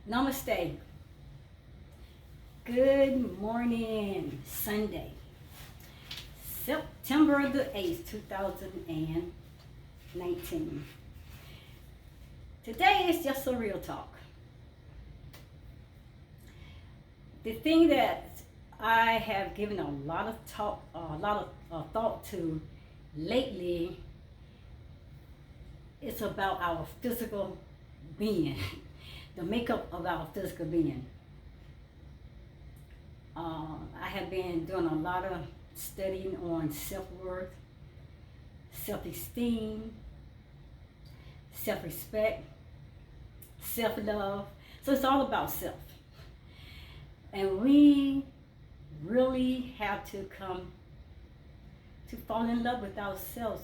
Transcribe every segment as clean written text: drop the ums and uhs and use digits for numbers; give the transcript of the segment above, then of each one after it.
Namaste. Good morning, Sunday, September the 8th, 2019. Today is just a real talk. The thing that I have given a lot of thought to lately is about our physical being, the makeup of our physical being. I have been doing a lot of studying on self-worth, self-esteem, self-respect, self-love. So it's all about self. And we really have to come to fall in love with ourselves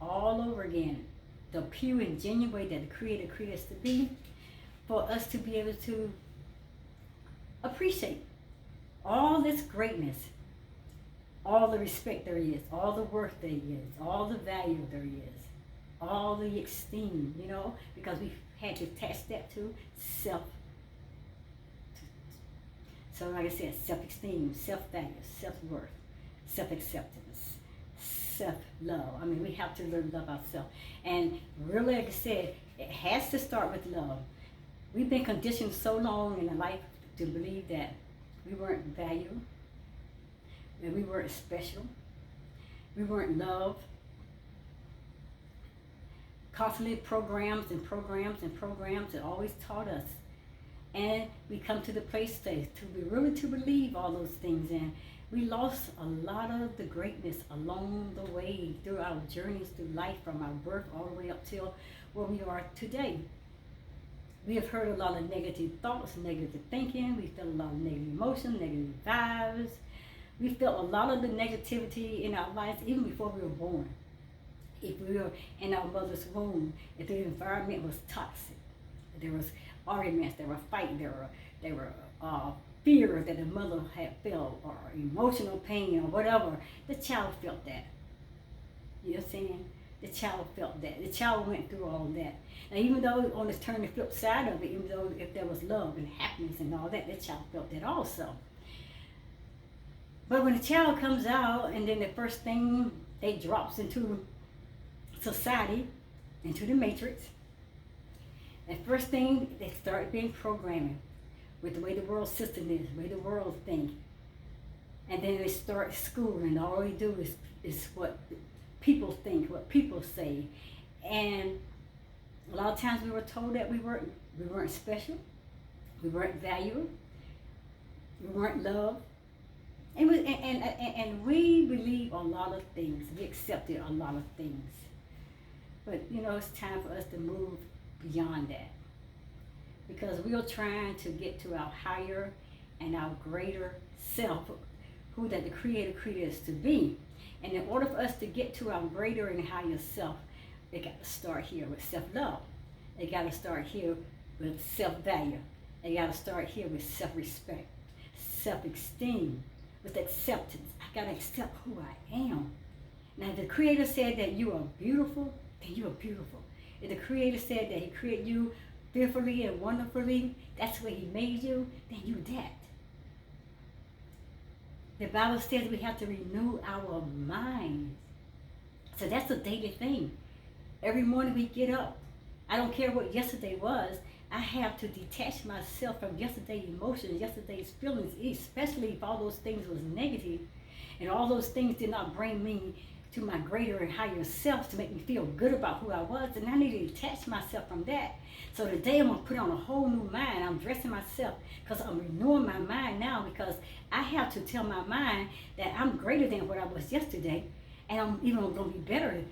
all over again. The pure and genuine way that the Creator created us to be, for us to be able to appreciate all this greatness, all the respect there is, all the worth there is, all the value there is, all the esteem, because we had to attach that to self. So like I said, self-esteem, self-value, self-worth, self-acceptance, self-love. I mean, we have to learn to love ourselves. And really, like I said, it has to start with love. We've been conditioned so long in life to believe that we weren't valued, that we weren't special, we weren't loved. Constantly programs that always taught us. And we come to the place to believe all those things, and we lost a lot of the greatness along the way through our journeys through life, from our birth all the way up till where we are today. We have heard a lot of negative thoughts, negative thinking. We felt a lot of negative emotion, negative vibes. We felt a lot of the negativity in our lives even before we were born. If we were in our mother's womb, if the environment was toxic, there was arguments, there were fights, there were fear that the mother had felt, or emotional pain, or whatever. The child felt that. You know what I'm saying? The child felt that. The child went through all that. Now, even though on the turn the flip side of it, even though if there was love and happiness and all that, the child felt that also. But when the child comes out, and then the first thing they drops into society, into the matrix, the first thing they start being programming with the way the world system is, the way the world thinks. And then they start school, and all they do is what people think, what people say. And a lot of times we were told that we weren't special, we weren't valued, we weren't loved. And we believe a lot of things. We accepted a lot of things. But it's time for us to move beyond that, because we are trying to get to our higher and our greater self, who that the Creator created us to be. And in order for us to get to our greater and higher self, it got to start here with self-love. It got to start here with self-value. It got to start here with self-respect, self-esteem, with acceptance. I got to accept who I am. Now, the Creator said that you are beautiful, then you are beautiful. If the Creator said that He created you fearfully and wonderfully, that's the way He made you, then you that. The Bible says we have to renew our minds. So that's a daily thing. Every morning we get up. I don't care what yesterday was. I have to detach myself from yesterday's emotions, yesterday's feelings, especially if all those things was negative and all those things did not bring me to my greater and higher self to make me feel good about who I was. And I need to detach myself from that. So today I'm going to put on a whole new mind. I'm dressing myself because I'm renewing my mind now, because I have to tell my mind that I'm greater than what I was yesterday, and I'm even going to be better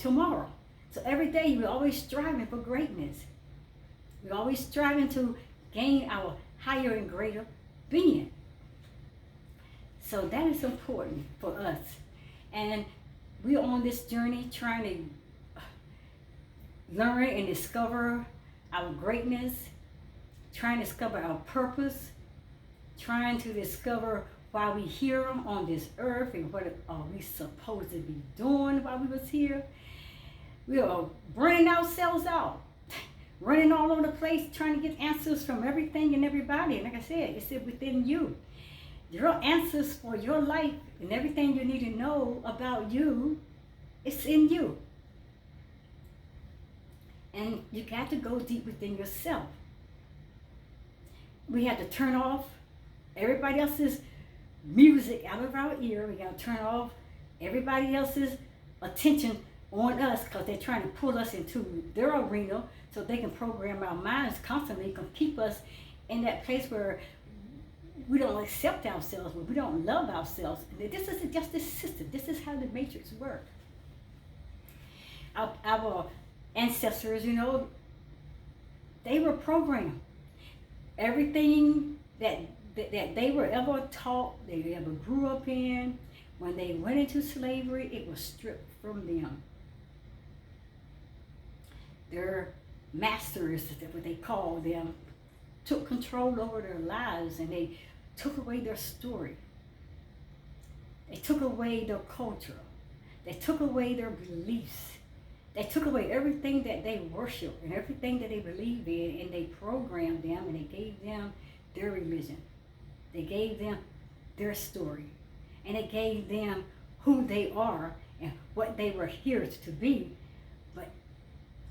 tomorrow. So every day we're always striving for greatness. We're always striving to gain our higher and greater being. So that is important for us. And we're on this journey trying to learn and discover our greatness, trying to discover our purpose, trying to discover why we're here on this earth and what are we supposed to be doing while we was here. We are burning ourselves out. running all over the place trying to get answers from everything and everybody. And like I said, it's within you. Your answers for your life and everything you need to know about you, it's in you. And you got to go deep within yourself. We have to turn off everybody else's music out of our ear. We got to turn off everybody else's attention on us because they're trying to pull us into their arena so they can program our minds constantly, can keep us in that place where we don't accept ourselves, where we don't love ourselves. This is a justice system. This is how the matrix works. Our ancestors, you know, they were programmed. Everything that they were ever taught, they ever grew up in, when they went into slavery, it was stripped from them. Their masters, that's what they called them, took control over their lives, and they took away their story. They took away their culture. They took away their beliefs. They took away everything that they worship and everything that they believe in, and they programmed them, and they gave them their religion. They gave them their story, and it gave them who they are and what they were here to be, but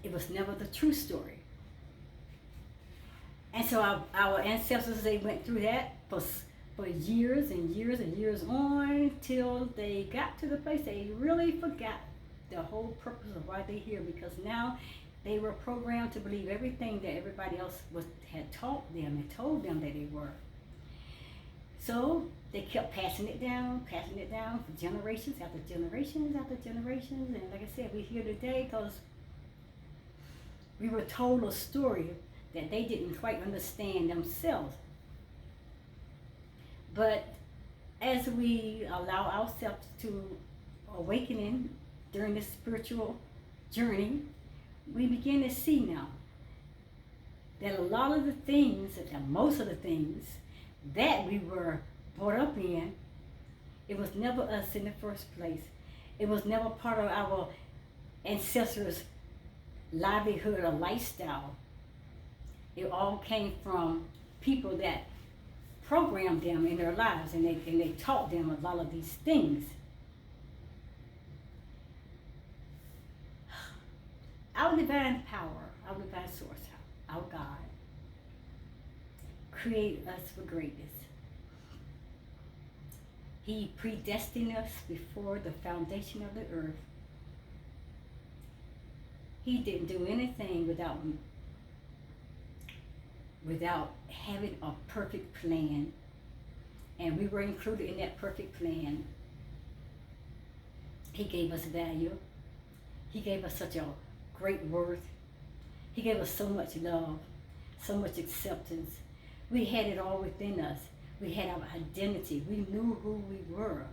it was never the true story. And so our ancestors, they went through that for years and years and years on till they got to the place they really forgot the whole purpose of why they're here, because now they were programmed to believe everything that everybody else had taught them and told them that they were. So they kept passing it down for generations after generations after generations. And like I said, we're here today because we were told a story that they didn't quite understand themselves. But as we allow ourselves to awakening during this spiritual journey, we begin to see now that a lot of the things, that most of the things that we were brought up in, it was never us in the first place. It was never part of our ancestors' livelihood or lifestyle. It all came from people that programmed them in their lives, and they taught them a lot of these things. Our divine power, our divine source, our God, created us for greatness. He predestined us before the foundation of the earth. He didn't do anything without having a perfect plan. And we were included in that perfect plan. He gave us value. He gave us such a great worth. He gave us so much love, so much acceptance. We had it all within us. We had our identity. We knew who we were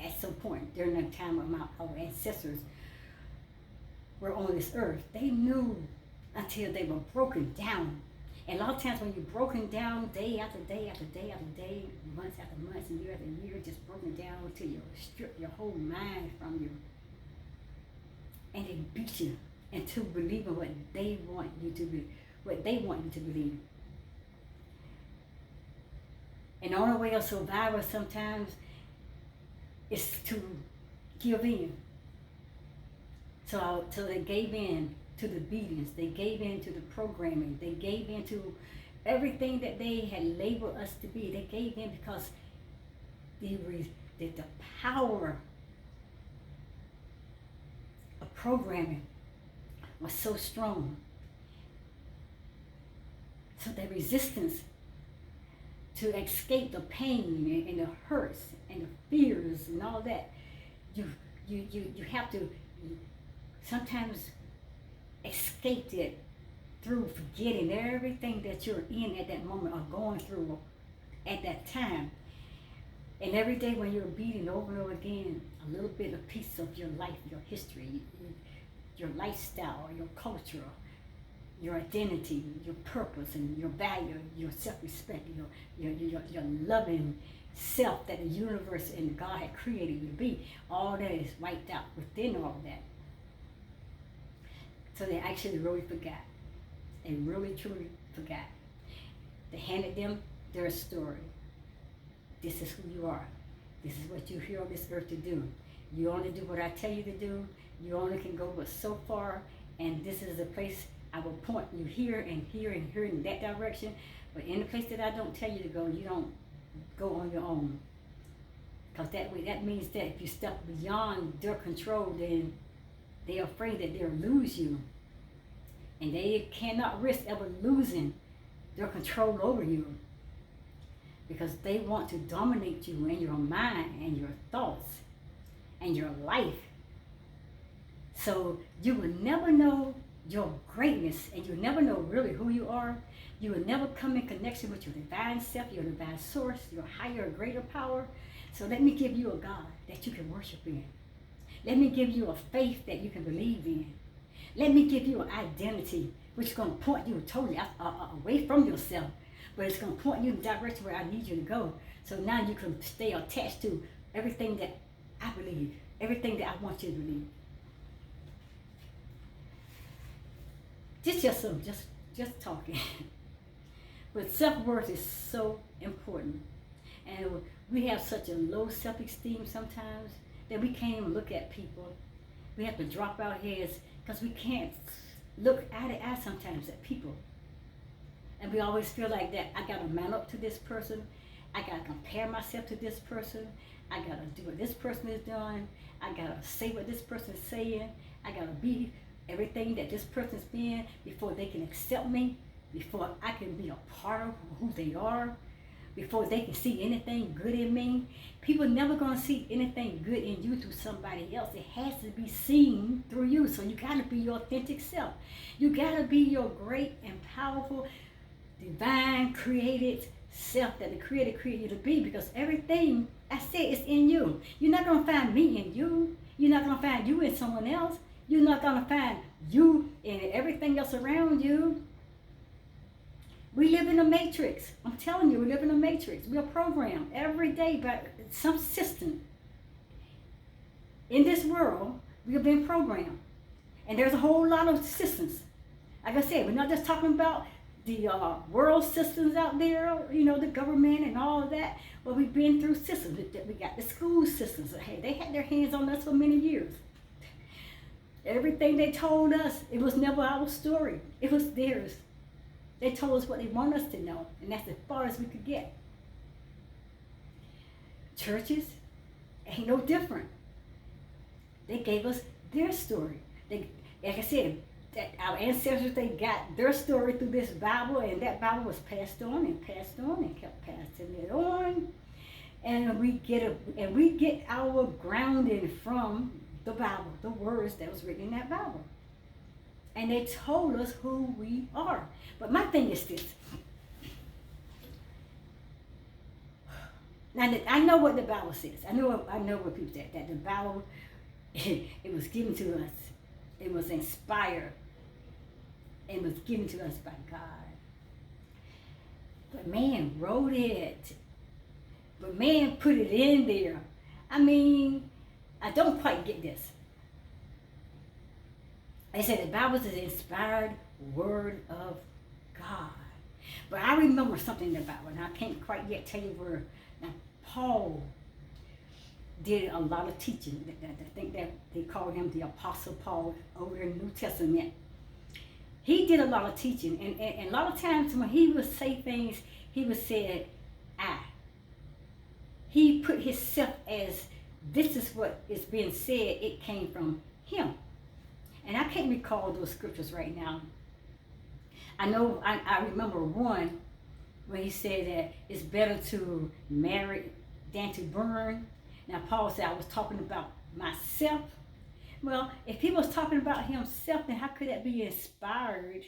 at some point during the time of our ancestors were on this earth. They knew until they were broken down. And a lot of times when you're broken down day after day after day after day, months after months, and year after year, just broken down until you strip your whole mind from you. And they beat you into believing what they want you to be, what they want you to believe. And the only way of survival sometimes is to give in. So they gave in to the beatings, they gave in to the programming, they gave in to everything that they had labeled us to be. They gave in because the power of programming was so strong. So the resistance to escape the pain and the hurts and the fears and all that, you have to sometimes escape it through forgetting everything that you're in at that moment or going through at that time. And every day when you're beating over and over again, a little bit, a piece of your life, your history, your lifestyle, your culture, your identity, your purpose, and your value, your self-respect, your loving self that the universe and God had created you to be, all that is wiped out within all that. So they actually really forgot. They really, truly forgot. They handed them their story. This is who you are. This is what you're here on this earth to do. You only do what I tell you to do. You only can go but so far, and this is the place I will point you here and here and here in that direction. But in the place that I don't tell you to go, you don't go on your own. Because that means that if you step beyond their control, then they're afraid that they'll lose you. And they cannot risk ever losing their control over you. Because they want to dominate you in your mind and your thoughts and your life. So you will never know your greatness, and you'll never know really who you are. You will never come in connection with your divine self, your divine source, your higher, greater power. So let me give you a God that you can worship in. Let me give you a faith that you can believe in. Let me give you an identity which is going to point you totally away from yourself, but it's going to point you in the direction where I need you to go. So now you can stay attached to everything that I believe, everything that I want you to believe. Just talking. But self-worth is so important. And we have such a low self-esteem sometimes that we can't even look at people. We have to drop our heads because we can't look eye to eye sometimes at people. And we always feel like that I gotta man up to this person. I gotta compare myself to this person. I gotta do what this person is doing. I gotta say what this person is saying. I gotta be everything that this person's been before they can accept me, before I can be a part of who they are, before they can see anything good in me. People never gonna see anything good in you through somebody else. It has to be seen through you. So you gotta be your authentic self. You gotta be your great and powerful, divine, created self that the Creator created you to be, because everything I said is in you. You're not gonna find me in you. You're not gonna find you in someone else. You're not gonna find you in everything else around you. We live in a matrix. I'm telling you, we live in a matrix. We are programmed every day by some system. In this world, we have been programmed. And there's a whole lot of systems. Like I said, we're not just talking about the world systems out there, you know, the government and all of that. But we've been through systems. We got the school systems. Hey, they had their hands on us for many years. Everything they told us, it was never our story. It was theirs. They told us what they want us to know, and that's as far as we could get. Churches ain't no different. They gave us their story. They, like I said, that our ancestors, they got their story through this Bible, and that Bible was passed on and passed on and kept passing it on. And we get our grounding from the Bible, the words that was written in that Bible. And they told us who we are. But my thing is this. Now, I know what the Bible says. I know what people say. That the Bible, it was given to us. It was inspired. It was given to us by God. But man wrote it. But man put it in there. I mean, I don't quite get this. They said the Bible is the inspired word of God. But I remember something in the Bible, and I can't quite yet tell you where. Now, Paul did a lot of teaching. I think that they called him the Apostle Paul over in the New Testament. He did a lot of teaching, and a lot of times when he would say things, he would say, I. He put himself as, this is what is being said, it came from him. And I can't recall those scriptures right now. I know, I remember one when he said that it's better to marry than to burn. Now Paul said I was talking about myself. Well, if he was talking about himself, then how could that be inspired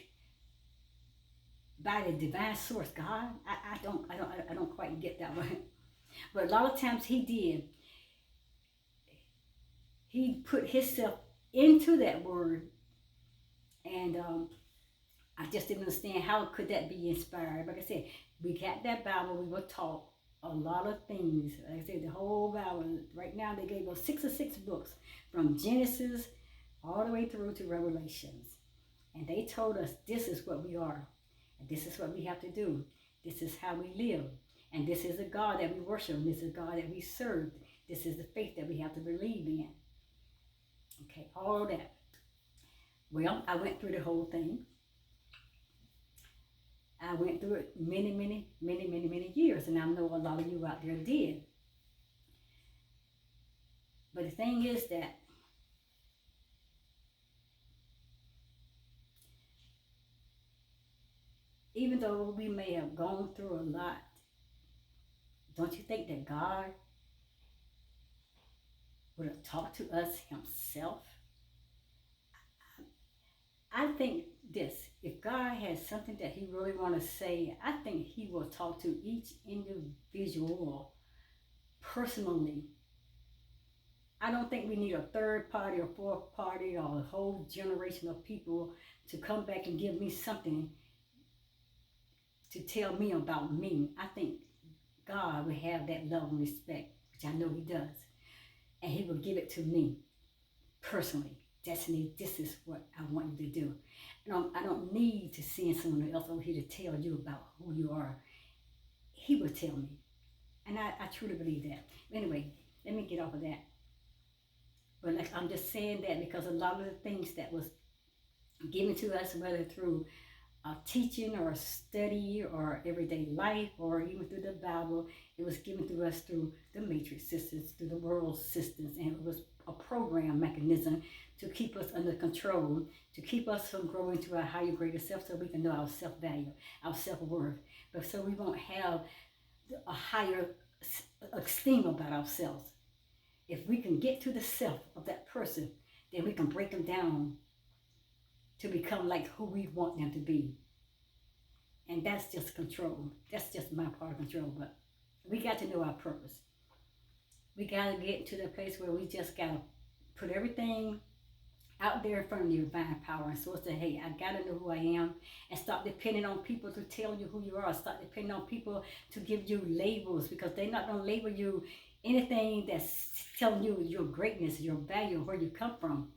by the divine source, God? I don't quite get that one. But a lot of times he did. He put himself into that word, and I just didn't understand how could that be inspired. Like I said, we got that Bible, we were taught a lot of things. Like I said, the whole Bible, right now they gave us 6 books, from Genesis all the way through to Revelations. And they told us this is what we are. And this is what we have to do. This is how we live. And this is the God that we worship. And this is the God that we serve. This is the faith that we have to believe in. Okay, all that. Well, I went through the whole thing. I went through it many years. And I know a lot of you out there did. But the thing is that even though we may have gone through a lot, don't you think that God would have talked to us himself? I think this, if God has something that he really want to say, I think he will talk to each individual personally. I don't think we need a third party or fourth party or a whole generation of people to come back and give me something to tell me about me. I think God will have that love and respect, which I know he does. And he will give it to me personally. Destiny, this is what I want you to do. And I don't need to send someone else over here to tell you about who you are. He will tell me. And I truly believe that. Anyway, let me get off of that. But like, I'm just saying that because a lot of the things that was given to us, whether through teaching or study or everyday life or even through the Bible, it was given to us through the matrix systems, through the world systems, and it was a program mechanism to keep us under control, to keep us from growing to our higher, greater self so we can know our self-value, our self-worth, but so we won't have a higher esteem about ourselves. If we can get to the self of that person, then we can break them down to become like who we want them to be. And that's just control. That's just my part of control. But we got to know our purpose. We got to get to the place where we just got to put everything out there in front of the divine power and source. Say, hey, I got to know who I am, and stop depending on people to tell you who you are. Stop depending on people to give you labels, because they're not going to label you anything that's telling you your greatness, your value, where you come from.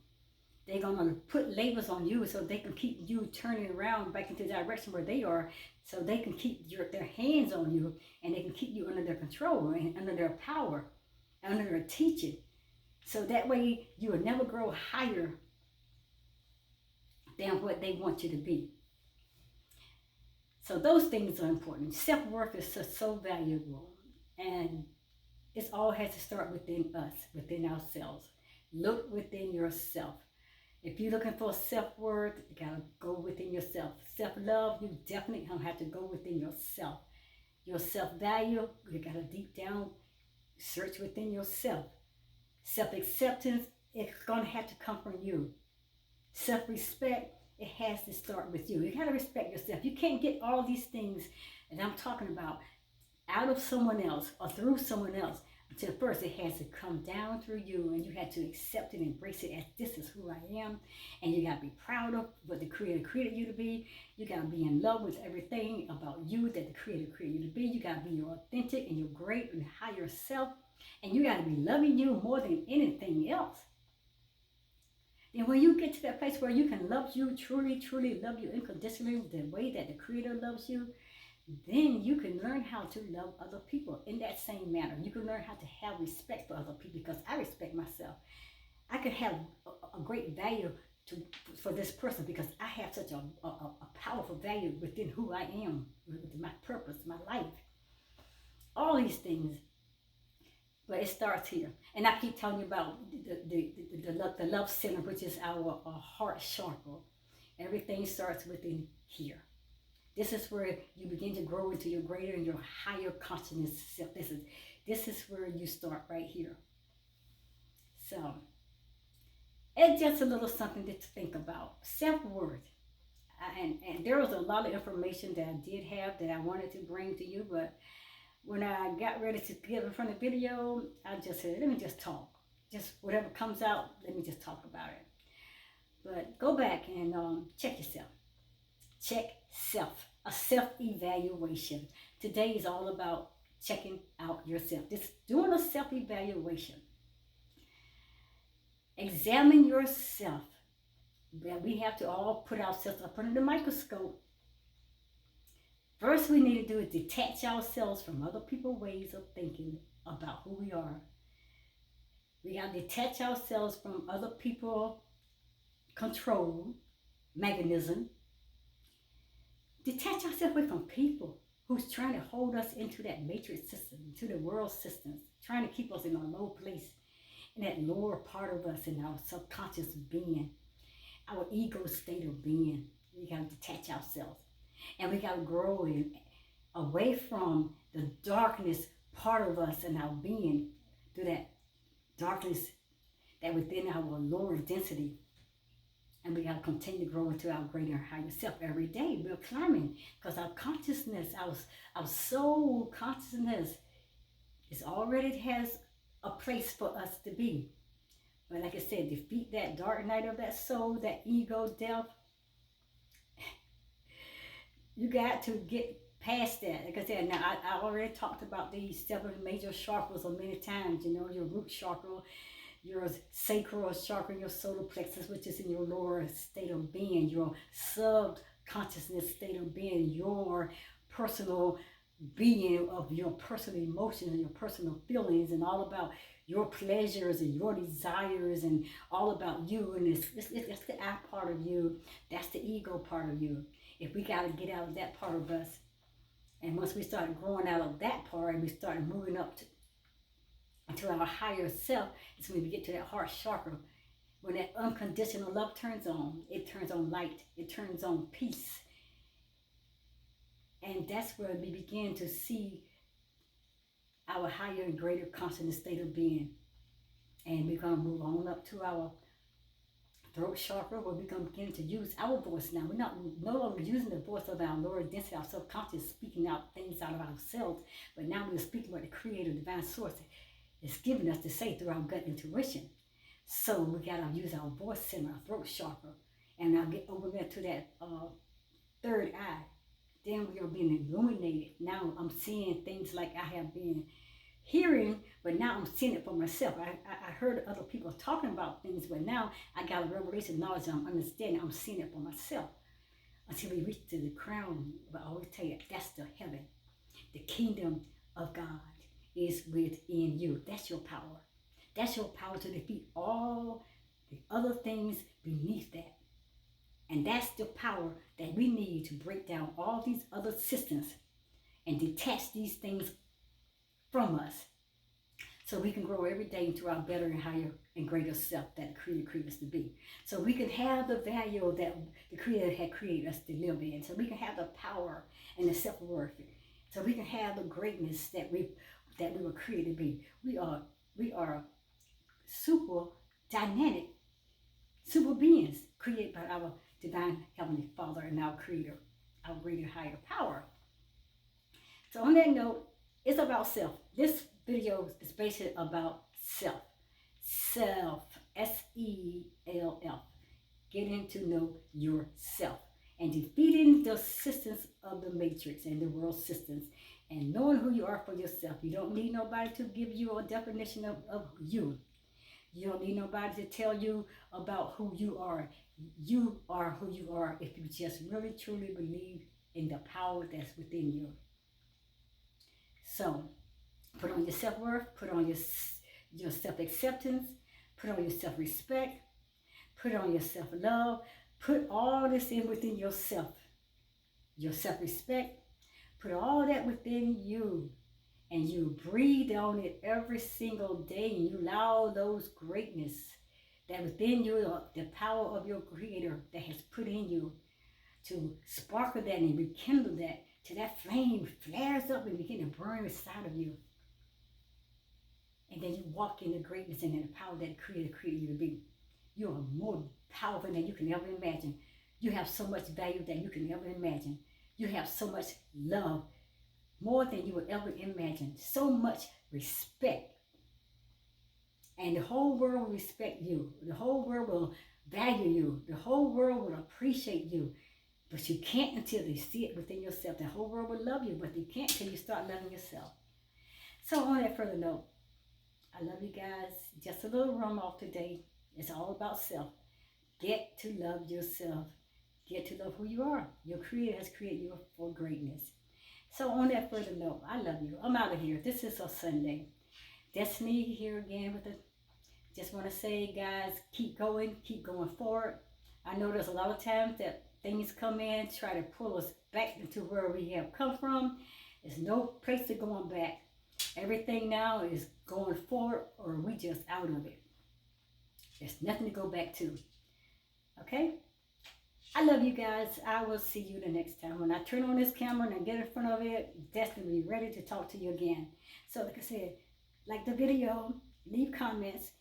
They're going to put labels on you so they can keep you turning around back into the direction where they are, so they can keep their hands on you, and they can keep you under their control and under their power, under their teaching. So that way you will never grow higher than what they want you to be. So those things are important. Self-worth is so valuable, and it all has to start within us, within ourselves. Look within yourself. If you're looking for self-worth, you gotta go within yourself. Self-love, you definitely gonna have to go within yourself. Your self-value, you gotta deep down search within yourself. Self-acceptance, it's gonna have to come from you. Self-respect, it has to start with you. You gotta respect yourself. You can't get all these things that I'm talking about out of someone else or through someone else. Until first it has to come down through you, and you have to accept it, embrace it as this is who I am. And you got to be proud of what the Creator created you to be. You got to be in love with everything about you that the Creator created you to be. You got to be your authentic and your great and higher self. And you got to be loving you more than anything else. And when you get to that place where you can love you, truly, truly love you unconditionally the way that the Creator loves you, then you can learn how to love other people in that same manner. You can learn how to have respect for other people, because I respect myself. I can have a great value for this person because I have such a powerful value within who I am, within my purpose, my life. All these things. But it starts here. And I keep telling you about the love center, which is our heart chakra. Everything starts within here. This is where you begin to grow into your greater and your higher consciousness self. This is where you start right here. So, it's just a little something to think about. Self-worth. And there was a lot of information that I did have that I wanted to bring to you, but when I got ready to get in front of the video, I just said, let me just talk. Just whatever comes out, let me just talk about it. But go back and check yourself. Check self. A self-evaluation. Today is all about checking out yourself. Just doing a self-evaluation. Examine yourself that we have to all put ourselves up under the microscope. First we need to do is detach ourselves from other people's ways of thinking about who we are. We got to detach ourselves from other people's control mechanism. Detach ourselves away from people who's trying to hold us into that matrix system, to the world systems, trying to keep us in a low place, in that lower part of us, in our subconscious being, our ego state of being. We got to detach ourselves. And we got to grow away from the darkness part of us and our being, through that darkness that within our lower density. And we got to continue to grow into our greater higher self every day. We're climbing because our consciousness, our soul consciousness is already has a place for us to be. But like I said, defeat that dark night of that soul, that ego, death. You got to get past that. Like I said, now I already talked about these 7 major chakras many times. You know, your root chakra, your sacral chakra, your solar plexus, which is in your lower state of being, your subconsciousness state of being, your personal being of your personal emotions and your personal feelings, and all about your pleasures and your desires, and all about you. And it's the I part of you. That's the ego part of you. If we got to get out of that part of us, and once we start growing out of that part and we start moving up to our higher self, it's when we get to that heart chakra. When that unconditional love turns on, it turns on light, it turns on peace. And that's where we begin to see our higher and greater consciousness state of being. And we're going to move on up to our throat chakra, where we're going to begin to use our voice now. We're no longer using the voice of our lower density, our subconscious, speaking out things out of ourselves, but now we're speaking what the creator, divine source, is giving us to say through our gut intuition. So we got to use our voice center, our throat chakra. And I'll get over there to that third eye. Then we are being illuminated. Now I'm seeing things like I have been hearing, but now I'm seeing it for myself. I heard other people talking about things, but now I got a revelation knowledge, I'm understanding, I'm seeing it for myself. Until we reach to the crown, but I always tell you, that's the heaven. The kingdom of God is within you. That's your power. That's your power to defeat all the other things beneath that. And that's the power that we need to break down all these other systems and detach these things from us, so we can grow every day into our better and higher and greater self that the Creator created us to be. So we can have the value that the Creator had created us to live in. So we can have the power and the self-worth. So we can have the greatness that we were created to be. We are super dynamic, super beings created by our divine Heavenly Father and our Creator, our greater higher power. So on that note, it's about self. This video is basically about self. Self, S-E-L-F. Getting to know yourself and defeating the systems of the matrix and the world systems, and knowing who you are for yourself. You don't need nobody to give you a definition of you. You don't need nobody to tell you about who you are. You are who you are if you just really truly believe in the power that's within you. So, put on your self-worth, put on your self-acceptance, put on your self-respect, put on your self-love, put all this in within yourself. Your self-respect, put all that within you, and you breathe on it every single day, and you allow those greatness that within you, the power of your Creator that has put in you, to sparkle that and rekindle that, till that flame flares up and begin to burn inside of you. And then you walk in the greatness and in the power that the Creator created you to be. You are more powerful than you can ever imagine. You have so much value that you can ever imagine. You have so much love, more than you would ever imagine. So much respect. And the whole world will respect you. The whole world will value you. The whole world will appreciate you. But you can't until they see it within yourself. The whole world will love you, but you can't until you start loving yourself. So on that further note, I love you guys. Just a little rum off today. It's all about self. Get to love yourself. Get to love who you are. Your Creator has created you for greatness. So on that further note, I love you. I'm out of here. This is a Sunday. Destiny here again with the. Just want to say, guys, keep going forward. I know there's a lot of times that things come in, try to pull us back into where we have come from. There's no place to going back. Everything now is going forward, or we just out of it. There's nothing to go back to. Okay? I love you guys. I will see you the next time. When I turn on this camera and I get in front of it, Destiny will be ready to talk to you again. So like I said, like the video, leave comments.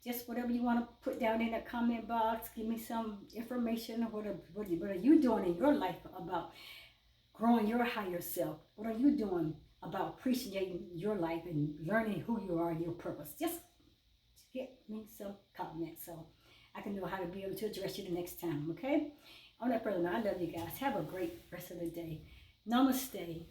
Just whatever you want to put down in the comment box. Give me some information. What are you doing in your life about growing your higher self? What are you doing about appreciating your life and learning who you are and your purpose? Just get me some comments so I can know how to be able to address you the next time, okay? On that further note, I love you guys. Have a great rest of the day. Namaste.